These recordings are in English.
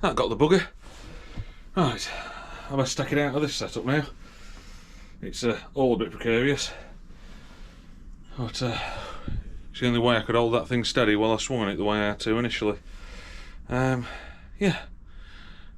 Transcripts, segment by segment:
that got the bugger. Right, I best take it out of this setup now. It's all a bit precarious, but it's the only way I could hold that thing steady while I swung it the way I had to initially. Yeah,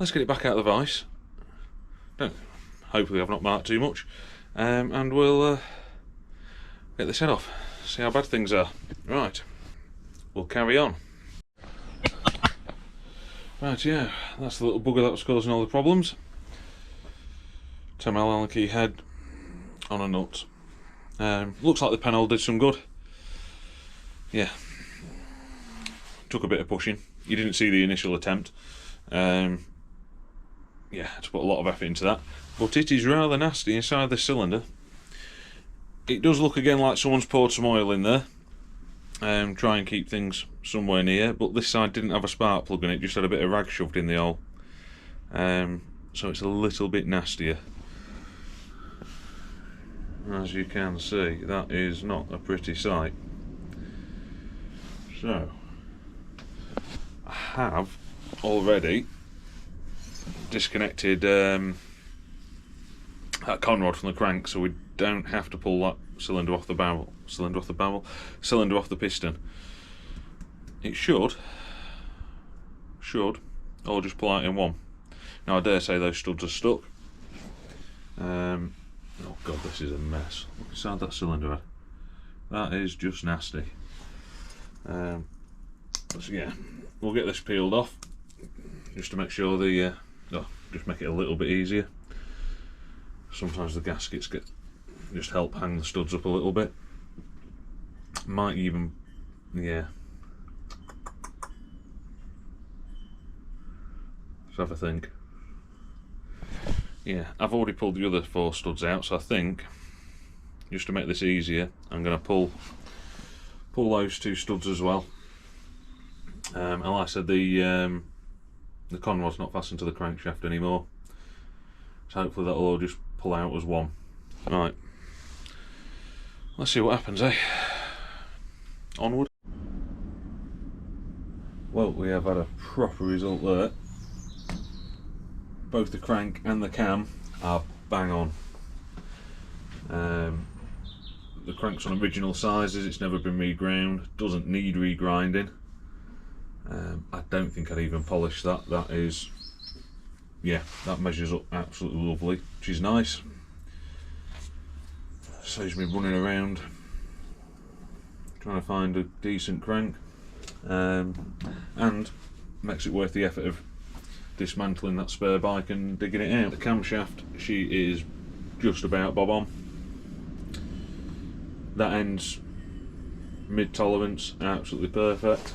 let's get it back out of the vise. Hopefully I've not marked too much, and we'll get this head off, see how bad things are. Right, we'll carry on. Right, yeah, that's the little bugger that was causing all the problems. 10mm Allen key head on a nut. Looks like the penhole did some good. Yeah, took a bit of pushing. You didn't see the initial attempt. Yeah, had to put a lot of effort into that. But it is rather nasty inside the cylinder. It does look again like someone's poured some oil in there. Try and keep things somewhere near, but this side didn't have a spark plug in it, just had a bit of rag shoved in the hole. So it's a little bit nastier. As you can see, that is not a pretty sight. So, I have already disconnected that con rod from the crank, so we don't have to pull that cylinder off the piston. It should all just pull out in one. Now I dare say those studs are stuck. Oh god, this is a mess. Look inside that cylinder head. That is just nasty. So yeah, we'll get this peeled off just to make sure just make it a little bit easier. Sometimes the gaskets just help hang the studs up a little bit. Might even, yeah. Let's have a think. Yeah, I've already pulled the other 4 studs out, so I think, just to make this easier, I'm going to pull those 2 studs as well. And like I said, the con rod's not fastened to the crankshaft anymore, so hopefully that'll all just pull out as one. Right, let's see what happens, eh? Onward. Well, we have had a proper result there. Both the crank and the cam are bang on. The crank's on original sizes, it's never been reground, doesn't need regrinding. I don't think I'd even polish that. That is, yeah, that measures up absolutely lovely, which is nice. Saves me running around trying to find a decent crank, and makes it worth the effort of dismantling that spare bike and digging it out. The camshaft, she is just about bob on. That end's mid tolerance, absolutely perfect.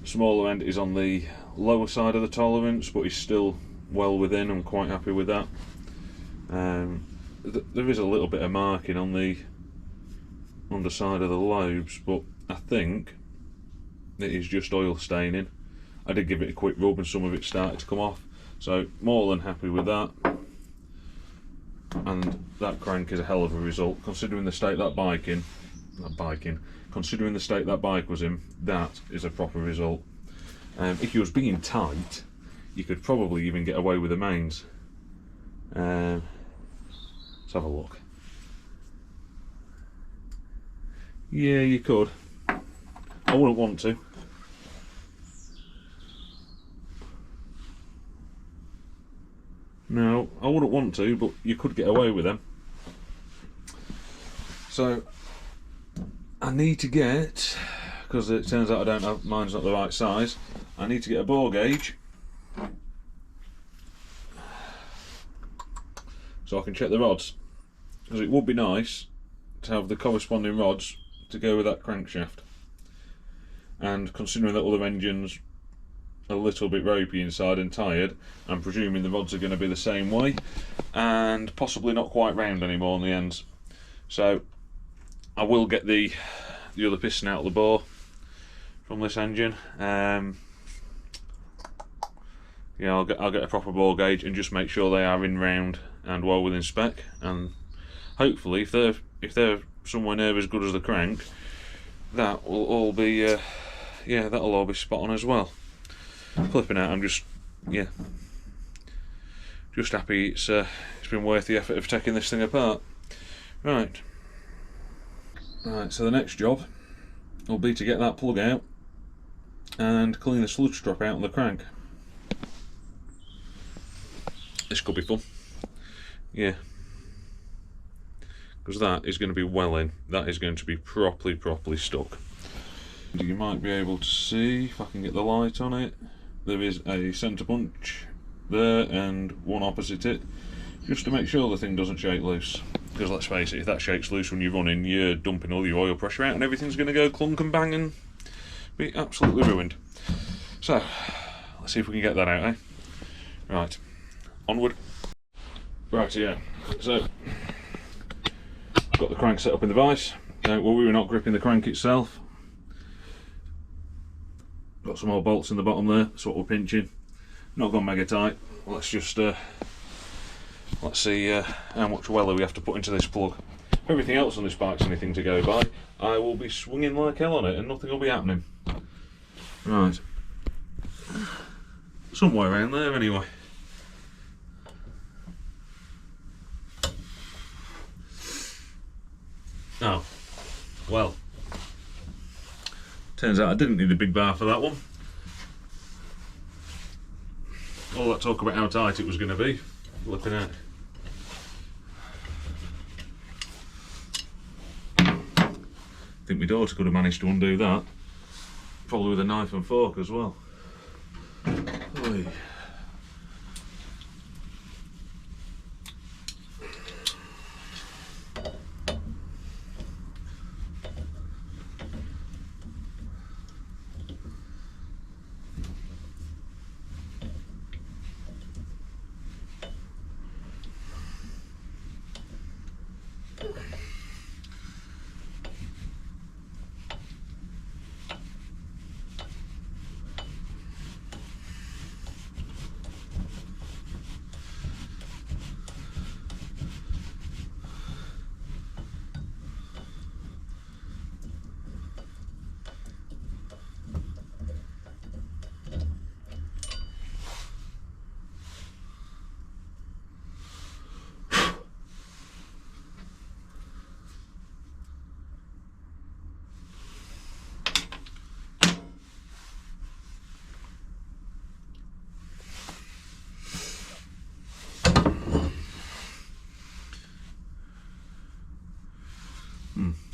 Smaller end is on the lower side of the tolerance, but is still well within. I'm quite happy with that. There is a little bit of marking on the underside of the lobes, but I think it is just oil staining. I did give it a quick rub and some of it started to come off, so more than happy with that. And that crank is a hell of a result, considering the state considering the state that bike was in. That is a proper result. If you was being tight, you could probably even get away with the mains. Let's have a look. Yeah, you could. I wouldn't want to. No, I wouldn't want to, but you could get away with them. So I need to get, because it turns out I don't have, mine's not the right size, I need to get a bore gauge so I can check the rods, because it would be nice to have the corresponding rods to go with that crankshaft. And considering that other engine's a little bit ropey inside and tired, I'm presuming the rods are going to be the same way and possibly not quite round anymore on the ends. So I will get the other piston out of the bore from this engine. Yeah, I'll get a proper bore gauge and just make sure they are in round and well within spec, and hopefully if they're somewhere near as good as the crank, that will all be yeah, that'll all be spot on as well. Flipping out, I'm just yeah, just happy it's been worth the effort of taking this thing apart. Right, so the next job will be to get that plug out and clean the sludge strap out on the crank. This could be fun, yeah, because that is going to be well in. That is going to be properly stuck. You might be able to see, if I can get the light on it, there is a centre punch there and one opposite it, just to make sure the thing doesn't shake loose. Because let's face it, if that shakes loose when you're running, you're dumping all your oil pressure out and everything's going to go clunk and bang and be absolutely ruined. So, let's see if we can get that out, eh? Right, onward. Right, yeah, so I've got the crank set up in the vise. Well, we were not gripping the crank itself. Got some more bolts in the bottom there, that's what we're pinching. Not gone mega tight. Let's just let's see how much weller we have to put into this plug. If everything else on this bike's anything to go by, I will be swinging like hell on it and nothing will be happening. Right, somewhere around there anyway. Oh, well, turns out I didn't need a big bar for that one. All that talk about how tight it was going to be, looking at it. I think my daughter could have managed to undo that, probably with a knife and fork as well. Oy.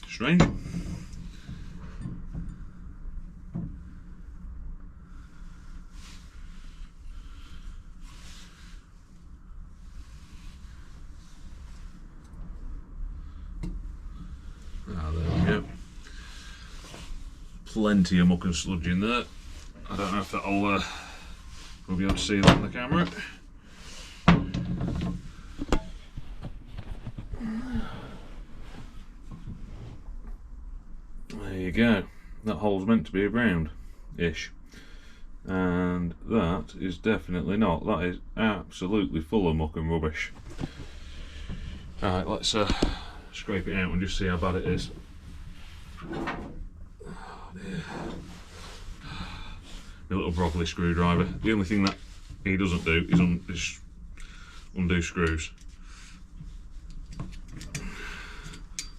Strange. Ah, there we go. Plenty of muck and sludge in there. I don't know if that'll we'll be able to see that on the camera. There you go. That hole's meant to be round-ish, and that is definitely not. That is absolutely full of muck and rubbish. Alright, let's scrape it out and just see how bad it is. Oh dear. A little broccoli screwdriver. The only thing that he doesn't do is undo screws.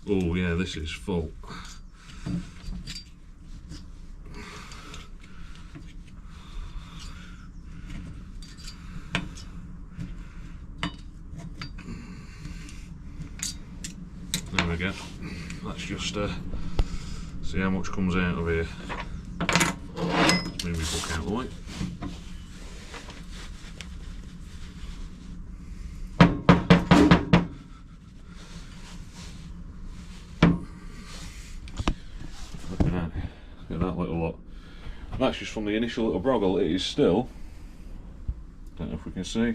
Oh yeah, this is full. There we go. Let's just see how much comes out of here. Let's move my book out of the way. Look at that little lot. That's just from the initial little broggle. It is still, don't know if we can see,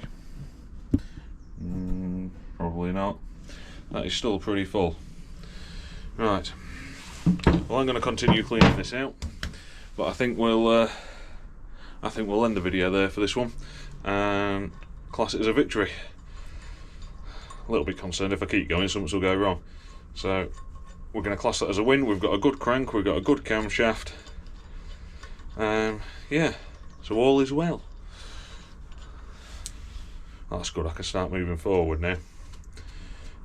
probably not. That is still pretty full. Right, well, I'm going to continue cleaning this out, but I think we'll end the video there for this one and class it as a victory. A little bit concerned if I keep going, something will go wrong. So we're going to class that as a win. We've got a good crank, we've got a good camshaft. Yeah, so all is well. That's good, I can start moving forward now.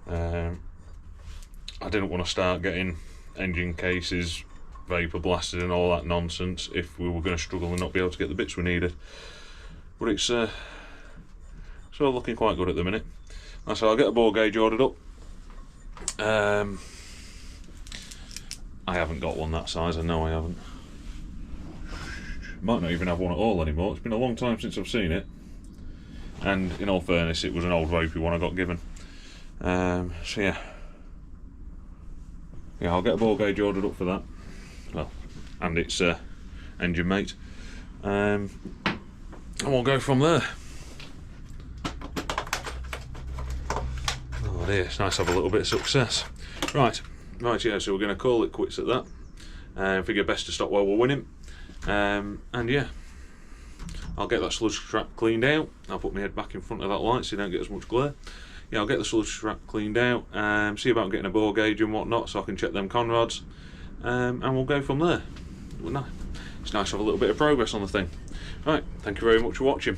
I didn't want to start getting engine cases vapour blasted and all that nonsense if we were going to struggle and not be able to get the bits we needed. But it's sort of looking quite good at the minute. So I'll get a bore gauge ordered up. I haven't got one that size, I know I haven't. Might not even have one at all anymore. It's been a long time since I've seen it. And in all fairness, it was an old vapey one I got given. So yeah, I'll get a bore gauge ordered up for that. Well, and its engine mate. And we'll go from there. Oh dear, it's nice to have a little bit of success. Right, yeah, so we're going to call it quits at that. Figure best to stop while we're winning. And yeah, I'll get that sludge trap cleaned out. I'll put my head back in front of that light so you don't get as much glare. Yeah, I'll get the sludge trap cleaned out, see about getting a bore gauge and whatnot so I can check them conrods, and we'll go from there. It's nice to have a little bit of progress on the thing. Right, thank you very much for watching.